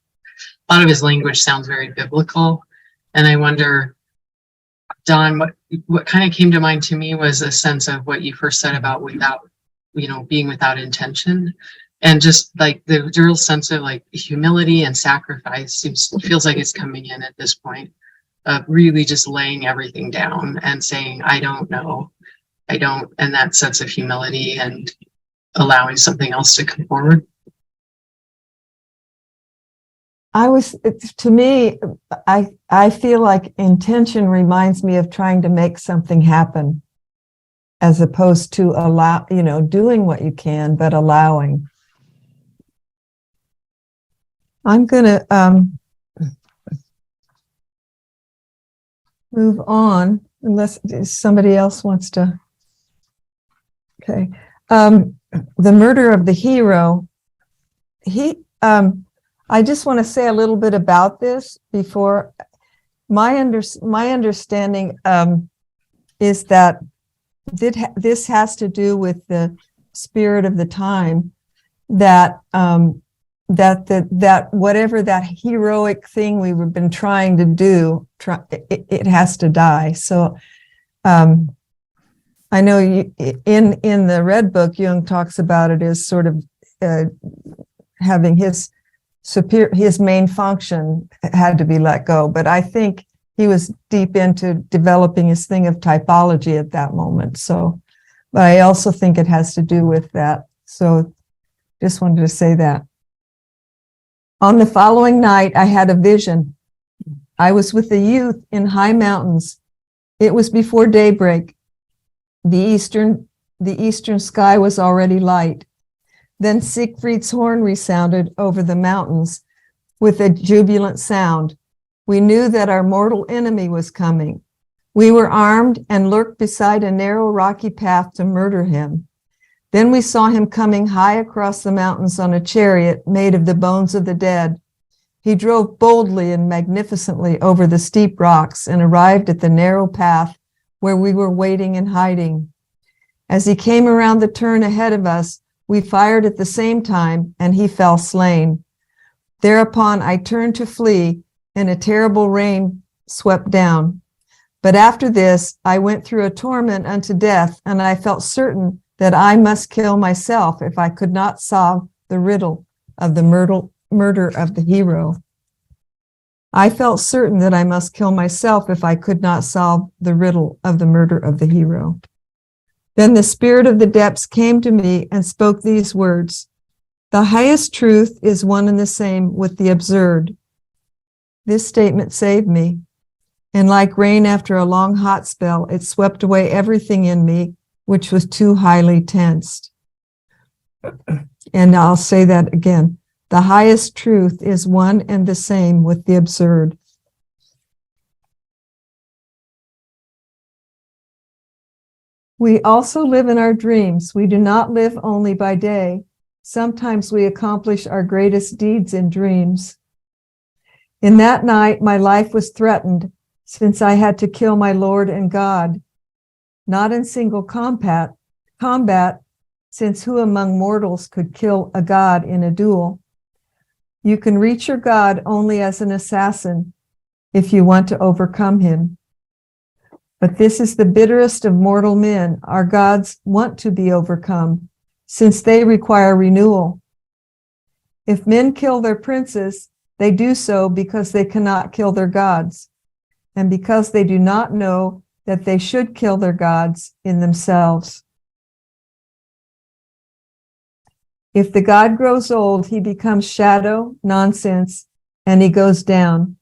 his language sounds very biblical. And I wonder, Don, what kind of came to mind to me was a sense of what you first said about being without intention. And just like the real sense of like humility and sacrifice feels like it's coming in at this point of really just laying everything down and saying, I don't know, and that sense of humility and allowing something else to come forward. To me, I feel like intention reminds me of trying to make something happen, as opposed to doing what you can, but allowing. I'm going to move on, unless somebody else wants to. Okay. The murder of the hero. I just want to say a little bit about this before. My understanding is that this has to do with the spirit of the time, that whatever that heroic thing we've been trying to do, it has to die. So I'm I know in the Red Book, Jung talks about it as sort of having his main function had to be let go. But I think he was deep into developing his thing of typology at that moment. So, but I also think it has to do with that. So just wanted to say that. On the following night, I had a vision. I was with a youth in high mountains. It was before daybreak. The eastern sky was already light. Then Siegfried's horn resounded over the mountains with a jubilant sound. We knew that our mortal enemy was coming. We were armed and lurked beside a narrow rocky path to murder him. Then we saw him coming high across the mountains on a chariot made of the bones of the dead. He drove boldly and magnificently over the steep rocks and arrived at the narrow path where we were waiting and hiding. As he came around the turn ahead of us, we fired at the same time, and he fell slain. Thereupon I turned to flee, and a terrible rain swept down. But after this, I went through a torment unto death, and I felt certain that I must kill myself if I could not solve the riddle of the murder of the hero. I felt certain that I must kill myself if I could not solve the riddle of the murder of the hero. Then the spirit of the depths came to me and spoke these words: the highest truth is one and the same with the absurd. This statement saved me, and like rain after a long hot spell, it swept away everything in me which was too highly tensed. And I'll say that again. The highest truth is one and the same with the absurd. We also live in our dreams. We do not live only by day. Sometimes we accomplish our greatest deeds in dreams. In that night, my life was threatened, since I had to kill my Lord and God. Not in single combat, since who among mortals could kill a god in a duel? You can reach your God only as an assassin if you want to overcome him. But this is the bitterest of mortal men. Our gods want to be overcome, since they require renewal. If men kill their princes, they do so because they cannot kill their gods, and because they do not know that they should kill their gods in themselves. If the god grows old, he becomes shadow, nonsense, and he goes down.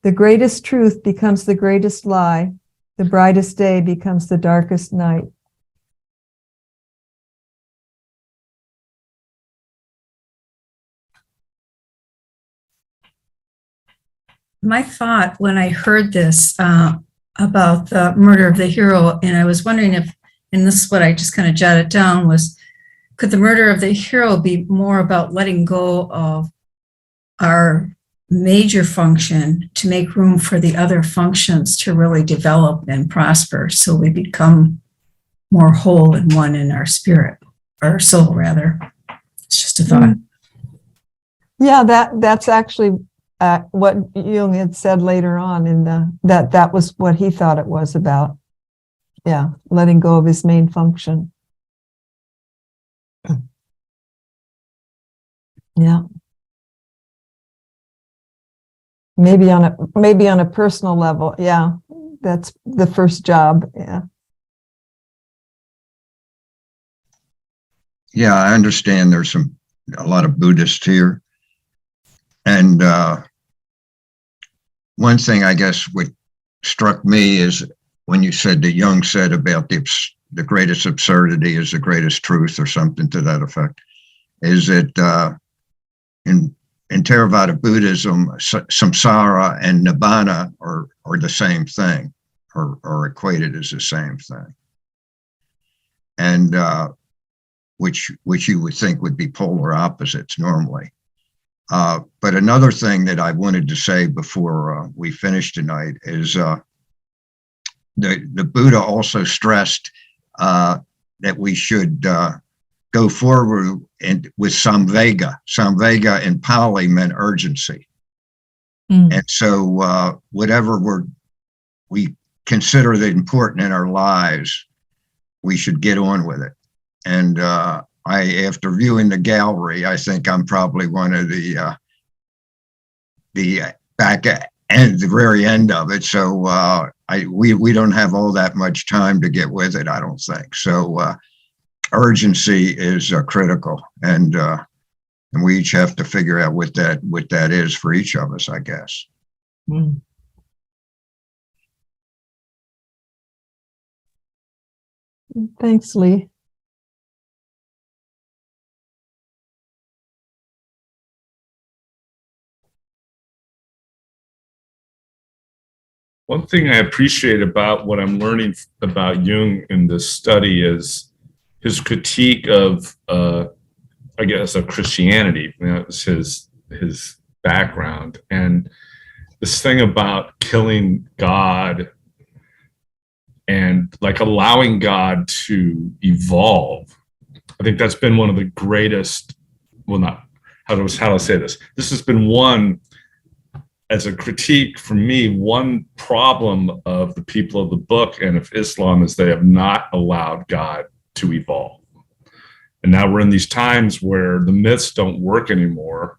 The greatest truth becomes the greatest lie. The brightest day becomes the darkest night. My thought when I heard this about the murder of the hero, and I was wondering if, and this is what I just kind of jotted down, was could the murder of the hero be more about letting go of our major function to make room for the other functions to really develop and prosper, so we become more whole and one in our spirit, or soul rather. It's just a thought. Yeah, that's actually what Jung had said later on in that was what he thought it was about. Yeah, letting go of his main function. Yeah. Maybe on a personal level. Yeah, that's the first job. Yeah. Yeah, I understand there's a lot of Buddhists here. And one thing I guess what struck me is when you said that Jung said about the greatest absurdity is the greatest truth, or something to that effect, is that in Theravada Buddhism, samsara and nibbana are the same thing, or are equated as the same thing. And which you would think would be polar opposites normally. But another thing that I wanted to say before we finish tonight is the Buddha also stressed that we should go forward with samvega. Samvega in Pali meant urgency. And so whatever we consider that important in our lives, we should get on with it. And after viewing the gallery, I think I'm probably one of the back end, the very end of it. So we don't have all that much time to get with it, I don't think. So urgency is critical, and we each have to figure out what that is for each of us, I guess. Mm. Thanks, Lee. One thing I appreciate about what I'm learning about Jung in this study is his critique of, I guess, of Christianity. That was his background, and this thing about killing God and like allowing God to evolve. I think that's been one of the greatest. Well, not how do I say this? This has been one, as a critique for me, one problem of the people of the book and of Islam is they have not allowed God to evolve. And now we're in these times where the myths don't work anymore.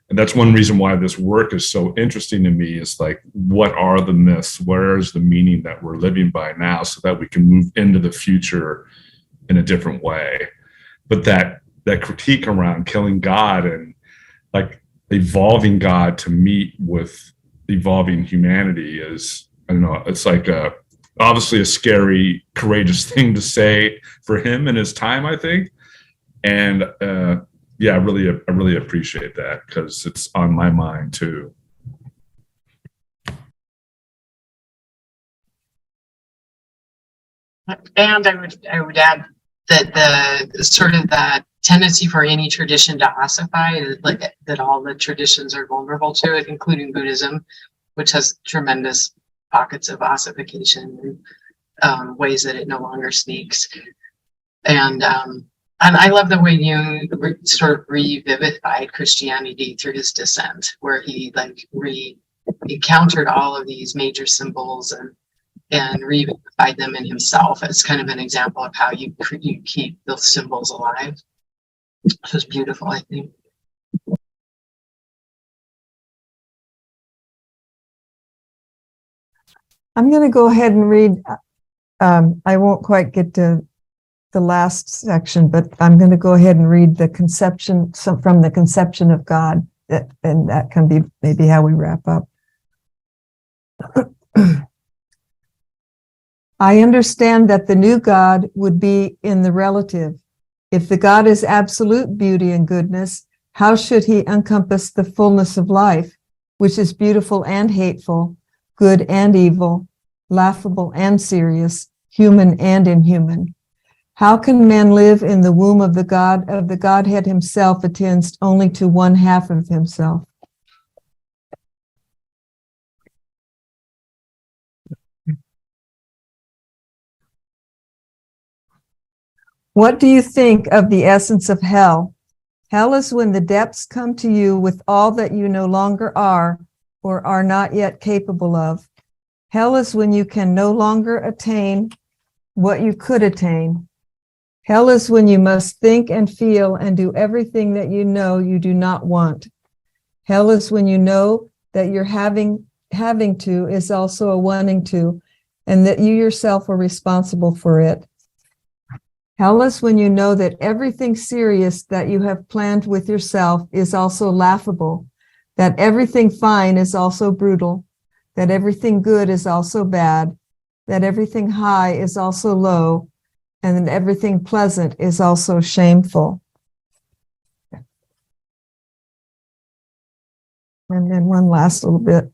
And that's one reason why this work is so interesting to me, is like, what are the myths? Where is the meaning that we're living by now, so that we can move into the future in a different way? But that critique around killing God and like evolving God to meet with evolving humanity is, I don't know, it's like obviously a scary, courageous thing to say for him in his time, I think. And yeah, I really appreciate that, because it's on my mind too. And I would add that the sort of that tendency for any tradition to ossify, like that all the traditions are vulnerable to it, including Buddhism, which has tremendous pockets of ossification and ways that it no longer speaks. And I love the way Jung sort of revivified Christianity through his Descent, where he like encountered all of these major symbols and revivified them in himself as kind of an example of how you keep those symbols alive. It was beautiful, I think. I'm going to go ahead and read. I won't quite get to the last section, but I'm going to go ahead and read the conception, from the conception of God, and that can be maybe how we wrap up. I understand that the new God would be in the relative. If the God is absolute beauty and goodness, how should he encompass the fullness of life, which is beautiful and hateful, good and evil, laughable and serious, human and inhuman? How can man live in the womb of the Godhead himself attends only to one half of himself? What do you think of the essence of hell? Hell is when the depths come to you with all that you no longer are or are not yet capable of. Hell is when you can no longer attain what you could attain. Hell is when you must think and feel and do everything that you know you do not want. Hell is when you know that your having to is also a wanting to, and that you yourself are responsible for it. Hell is when you know that everything serious that you have planned with yourself is also laughable, that everything fine is also brutal, that everything good is also bad, that everything high is also low, and that everything pleasant is also shameful. And then one last little bit.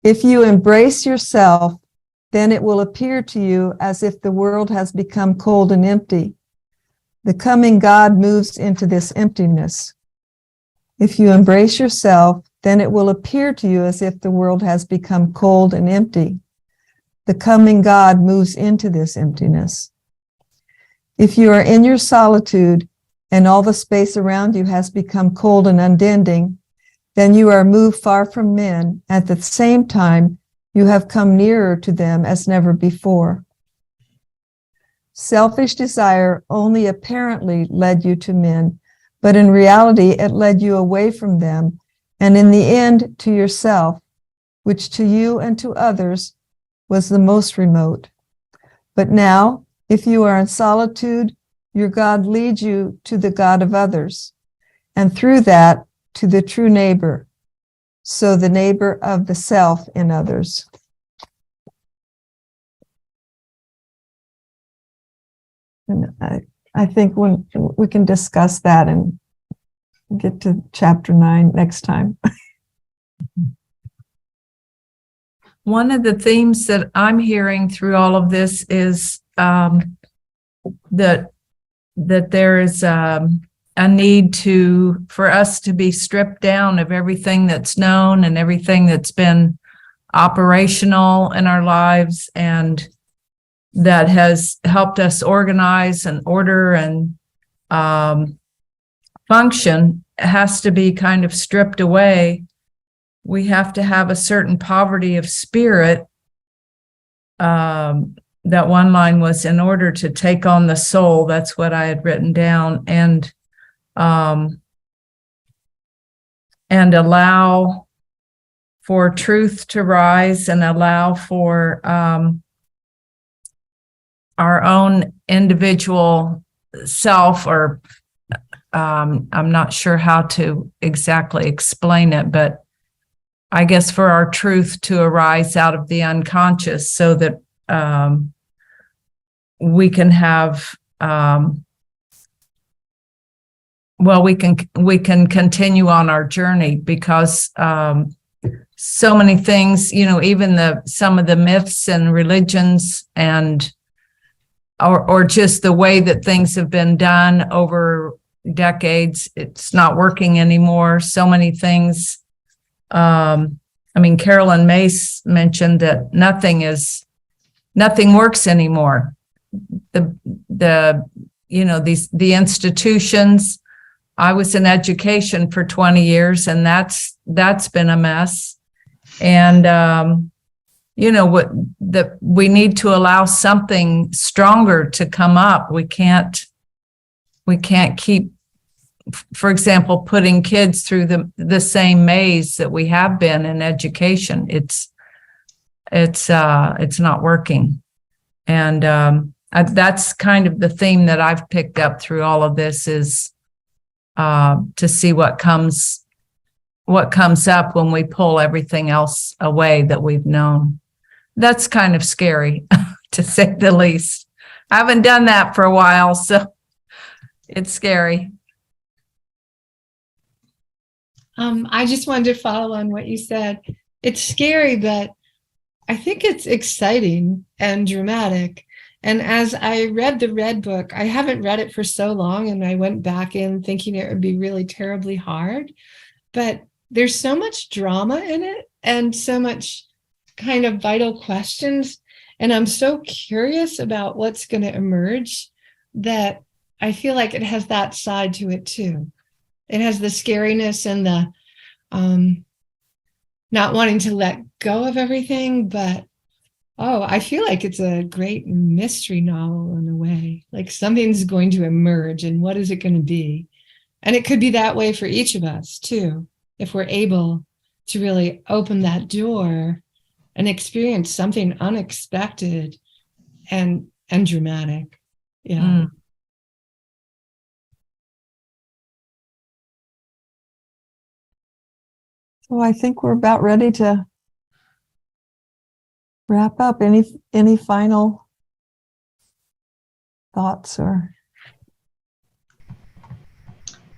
If you embrace yourself, then it will appear to you as if the world has become cold and empty. The coming God moves into this emptiness. If you embrace yourself, then it will appear to you as if the world has become cold and empty. The coming God moves into this emptiness. If you are in your solitude and all the space around you has become cold and unending, then you are moved far from men. At the same time, You have come nearer to them as never before. Selfish desire only apparently led you to men, but in reality it led you away from them, and in the end to yourself, which to you and to others was the most remote. But now, if you are in solitude, your God leads you to the God of others, and through that to the true neighbor, so the neighbor of the self in others. And I think when we can discuss that and get to chapter 9 next time. One of the themes that I'm hearing through all of this is that there is a need for us to be stripped down of everything that's known and everything that's been operational in our lives, and that has helped us organize and order and function has to be kind of stripped away. We have to have a certain poverty of spirit. That one line was, in order to take on the soul. That's what I had written down. And allow for truth to rise, and allow for our own individual self, or I'm not sure how to exactly explain it, but I guess for our truth to arise out of the unconscious, so that we can have, we can continue on our journey, because so many things, even some of the myths and religions and or just the way that things have been done over decades, it's not working anymore. So many things. Carolyn Mace mentioned that nothing works anymore. The institutions. I was in education for 20 years, and that's been a mess. And we need to allow something stronger to come up. We can't keep, for example, putting kids through the same maze that we have been in education. It's not working. And that's kind of the theme that I've picked up through all of this, is to see what comes up when we pull everything else away that we've known. That's kind of scary, to say the least. I haven't done that for a while, so it's scary. I just wanted to follow on what you said. It's scary, but I think it's exciting and dramatic. And as I read the Red Book, I haven't read it for so long, and I went back in thinking it would be really terribly hard. But there's so much drama in it, and so much kind of vital questions. And I'm so curious about what's going to emerge, that I feel like it has that side to it too. It has the scariness and the not wanting to let go of everything, but I feel like it's a great mystery novel in a way. Like something's going to emerge, and what is it going to be? And it could be that way for each of us too, if we're able to really open that door and experience something unexpected and dramatic. Yeah. Mm. So I think we're about ready to wrap up. Any final thoughts or?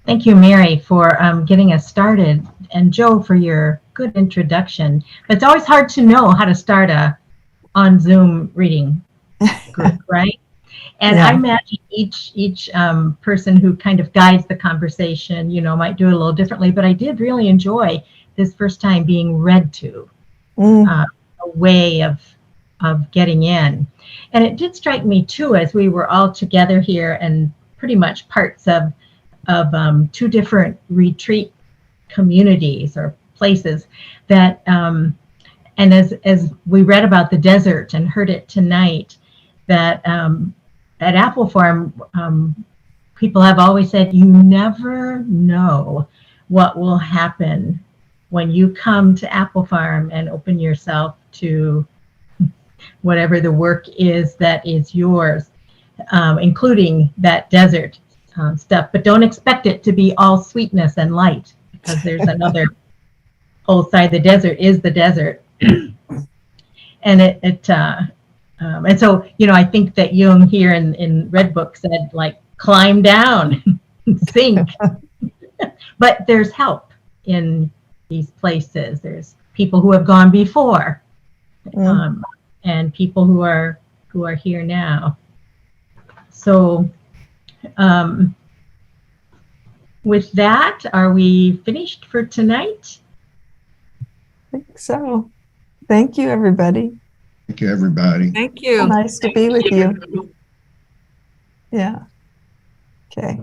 Thank you, Mary, for getting us started, and Joe for your good introduction. It's always hard to know how to start a on Zoom reading group, right? And Yeah. I imagine each person who kind of guides the conversation, might do it a little differently. But I did really enjoy this first time being read to, a way of getting in. And it did strike me too, as we were all together here and pretty much parts of two different retreat communities or places, that and and as we read about the desert and heard it tonight, that at Apple Farm, people have always said, you never know what will happen when you come to Apple Farm and open yourself to whatever the work is that is yours, including that desert stuff. But don't expect it to be all sweetness and light, because there's another whole side. The desert is the desert. And and so, I think that Jung here in Red Book said, like, climb down, sink. But there's help in these places. There's people who have gone before, and people who are here now. So with that, are we finished for tonight? I think so. Thank you, everybody. Thank you, everybody. Thank you. Nice to be with you. Yeah. Okay.